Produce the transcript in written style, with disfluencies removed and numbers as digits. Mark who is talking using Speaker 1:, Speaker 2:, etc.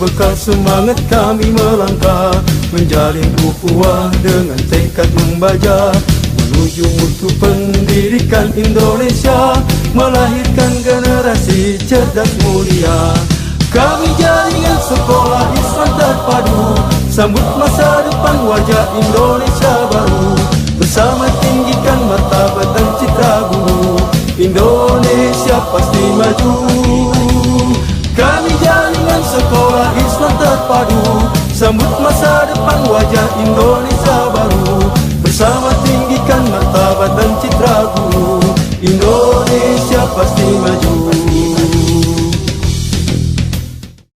Speaker 1: berbekal semangat kami melangkah, menjalin ukhuwah dengan tekad membaja, menuju mutu pendidikan Indonesia, melahirkan generasi cerdas mulia. Kami jaringan sekolah Islam terpadu, sambut masa depan wajah Indonesia baru, bersama tinggikan martabat dan citra guru, Indonesia pasti maju. Kami jaringan sekolah Islam terpadu, sambut masa depan wajah Indonesia baru, bersama tinggikan martabat dan citra guru, Indonesia pasti maju.